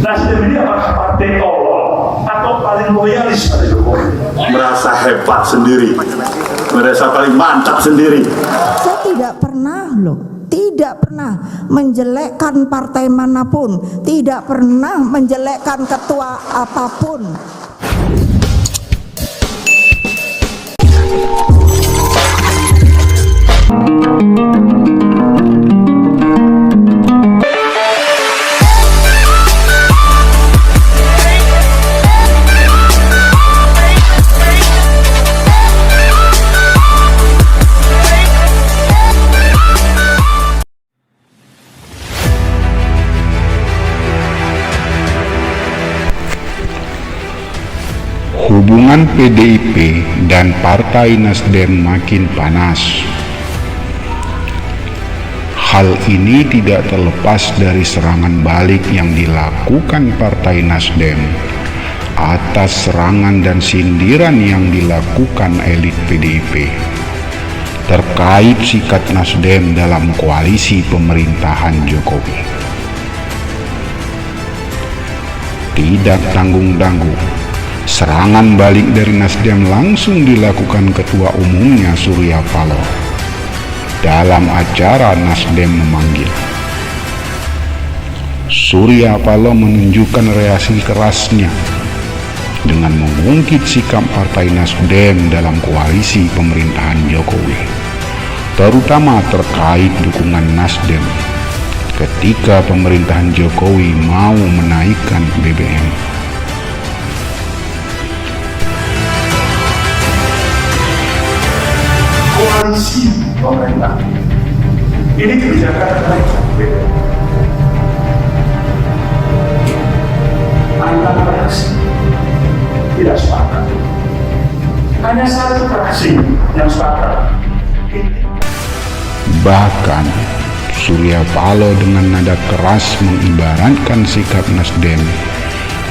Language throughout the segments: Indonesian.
Nasdem ini apakah partai tolol atau paling loyalis pada Jokowi? Merasa hebat sendiri, merasa paling mantap sendiri. Saya tidak pernah tidak pernah menjelekkan partai manapun, tidak pernah menjelekkan ketua apapun. Hubungan PDIP dan Partai Nasdem makin panas. Hal ini tidak terlepas dari serangan balik yang dilakukan Partai Nasdem atas serangan dan sindiran yang dilakukan elit PDIP terkait sikap Nasdem dalam koalisi pemerintahan Jokowi. Tidak tanggung-tanggung, serangan balik dari Nasdem langsung dilakukan Ketua Umumnya Surya Paloh dalam acara Nasdem Memanggil. Surya Paloh menunjukkan reaksi kerasnya dengan mengungkit sikap Partai Nasdem dalam koalisi pemerintahan Jokowi, terutama terkait dukungan Nasdem ketika pemerintahan Jokowi mau menaikkan BBM. Koalisi pemerintah ini kebijakan baik berbeda antar fraksi tidak sepakat, hanya satu fraksi yang sepakat. Bahkan Surya Paloh dengan nada keras mengibaratkan sikap Nasdem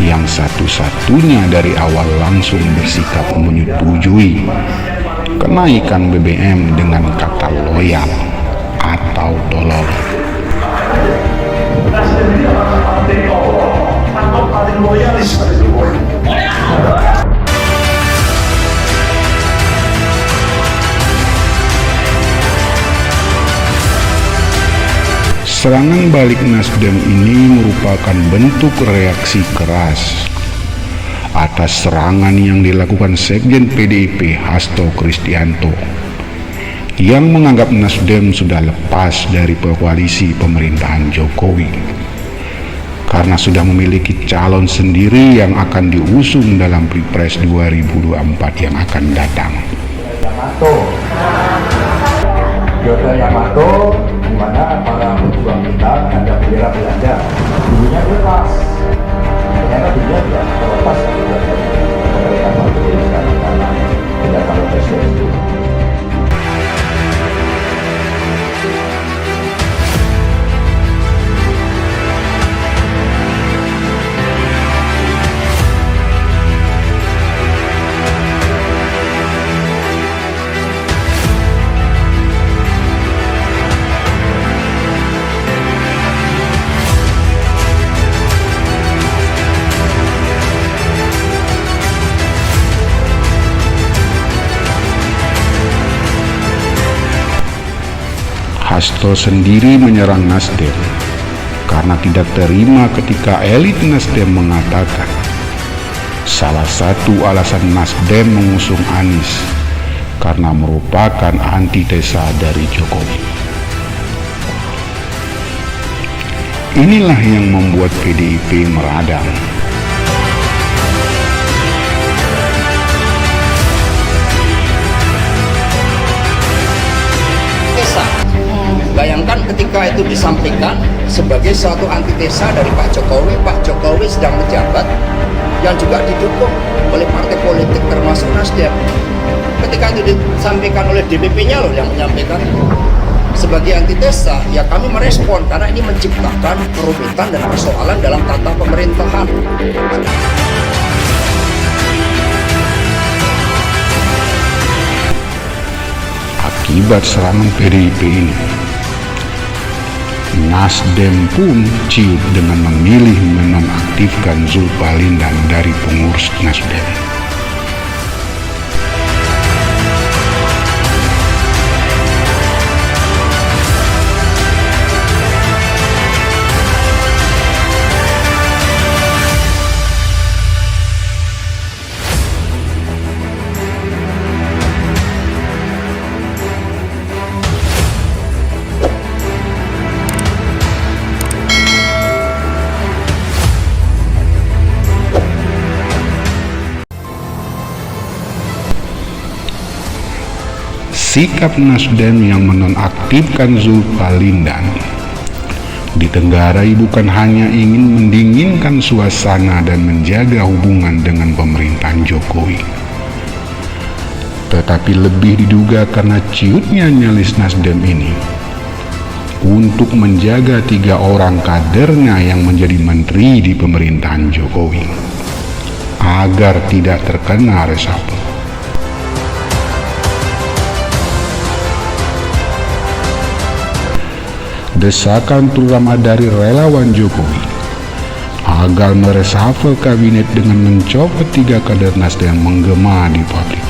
yang satu-satunya dari awal langsung bersikap menyetujui kenaikan BBM dengan kata loyal atau tolol. Nasdem ini apakah partai tolol atau paling loyalis pada Jokowi? Serangan balik Nasdem ini merupakan bentuk reaksi keras atas serangan yang dilakukan Sekjen PDIP Hasto Kristianto yang menganggap Nasdem sudah lepas dari koalisi pemerintahan Jokowi karena sudah memiliki calon sendiri yang akan diusung dalam Pilpres 2024 yang akan datang. Yoda Yamato, di mana para pejuang kita ada bendera Belanda, dulunya lepas. Ternyata dia tidak terlepas dari pemerintahan Indonesia karena tidak kalau presiden itu. Hasto sendiri menyerang Nasdem karena tidak terima ketika elit Nasdem mengatakan salah satu alasan Nasdem mengusung Anies karena merupakan antitesa dari Jokowi. Inilah yang membuat PDIP meradang. Bayangkan ketika itu disampaikan sebagai suatu antitesa dari Pak Jokowi sedang menjabat yang juga didukung oleh partai politik termasuk Nasdem. Ketika itu disampaikan oleh DPP-nya loh yang menyampaikan sebagai antitesa, ya kami merespon karena ini menciptakan kerumitan dan persoalan dalam tata pemerintahan. Akibat serangan PDIP ini, Nasdem pun ciut dengan memilih menonaktifkan menonaktifkan Zulpalindan dari pengurus Nasdem. Sikap Nasdem yang menonaktifkan Zulpalindan ditenggarai bukan hanya ingin mendinginkan suasana dan menjaga hubungan dengan pemerintahan Jokowi, tetapi lebih diduga karena ciutnya nyalis Nasdem ini untuk menjaga 3 orang kadernya yang menjadi menteri di pemerintahan Jokowi agar tidak terkena reshuffle. Desakan terutama dari relawan Jokowi agar mereshuffle kabinet dengan mencopot 3 kader Nasdem menggema di publik.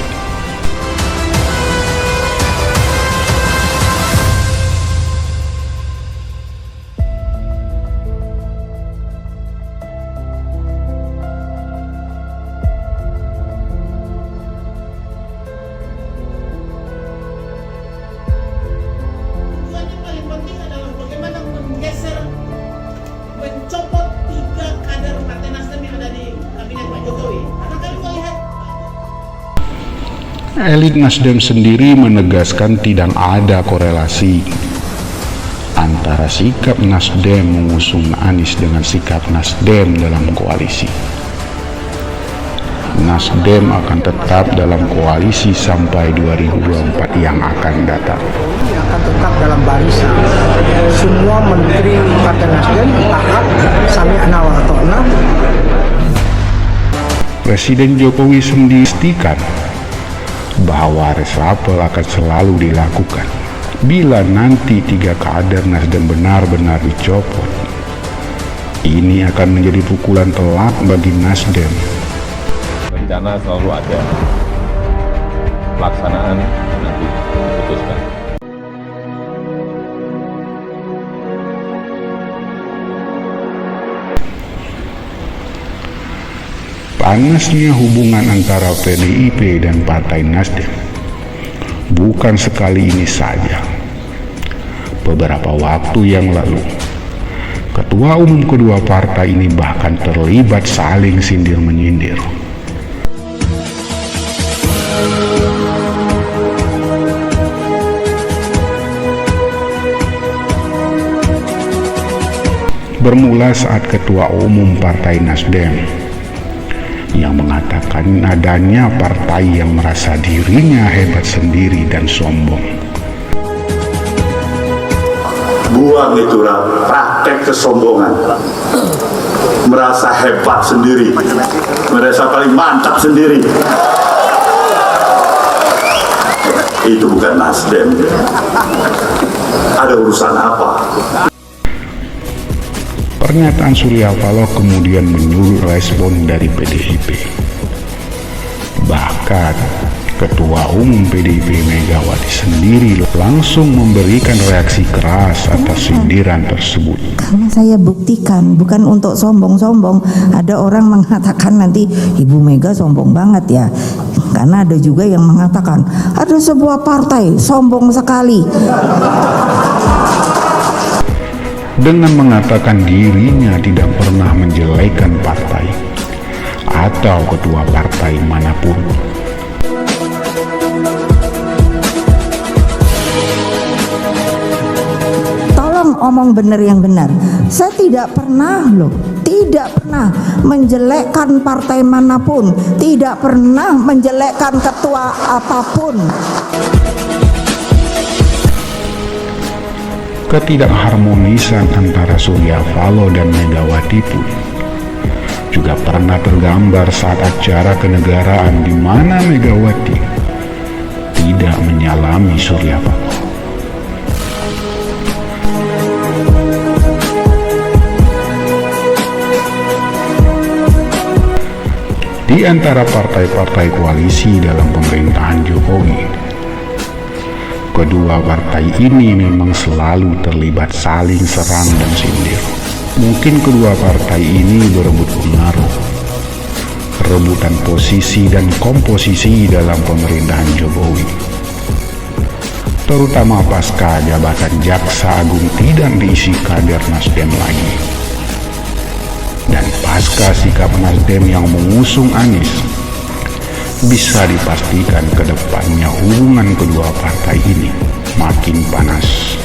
Mencopot 3 kader Partai Nasdem yang ada di kabinet Pak Jokowi. Karena kami melihat Elit Nasdem sendiri menegaskan tidak ada korelasi antara sikap Nasdem mengusung Anies dengan sikap Nasdem dalam koalisi. Nasdem akan tetap dalam koalisi sampai 2024 yang akan datang. Akan tetap dalam barisan. Semua menteri Partai Nasdem taat sami'na wa ata'na. Presiden Jokowi sendiri memastikan bahwa reshuffle akan selalu dilakukan bila nanti 3 kader Nasdem benar-benar dicopot. Ini akan menjadi pukulan telak bagi Nasdem. Rencana selalu ada, pelaksanaan nanti diputuskan. Panasnya hubungan antara PDIP dan Partai Nasdem bukan sekali ini saja. Beberapa waktu yang lalu, ketua umum kedua partai ini bahkan terlibat saling sindir-menyindir. Bermula saat ketua umum Partai Nasdem yang mengatakan adanya partai yang merasa dirinya hebat sendiri dan sombong. Buang itu praktek kesombongan, merasa hebat sendiri, merasa paling mantap sendiri. Itu bukan Nasdem. Ada urusan apa? Pernyataan Surya Paloh kemudian menyulut respon dari PDIP. Bahkan Ketua Umum PDIP Megawati sendiri langsung memberikan reaksi keras atas sindiran tersebut. Karena saya buktikan, bukan untuk sombong-sombong. Ada orang mengatakan nanti Ibu Mega sombong banget ya. Karena ada juga yang mengatakan ada sebuah partai sombong sekali. Dengan mengatakan dirinya tidak pernah menjelekkan partai atau ketua partai manapun. Tolong omong benar yang benar. Saya tidak pernah menjelekkan partai manapun, tidak pernah menjelekkan ketua apapun. Ketidakharmonisan antara Surya Paloh dan Megawati pun juga pernah tergambar saat acara kenegaraan di mana Megawati tidak menyalami Surya Paloh. di antara partai-partai koalisi dalam pemerintahan Jokowi. Kedua partai ini memang selalu terlibat saling serang dan sindir. Mungkin kedua partai ini berebut pengaruh, rebutan posisi dan komposisi dalam pemerintahan Jokowi, terutama pasca jabatan Jaksa Agung tidak diisi kader Nasdem lagi, dan pasca sikap Nasdem yang mengusung Anies. Bisa dipastikan ke depannya hubungan kedua partai ini makin panas.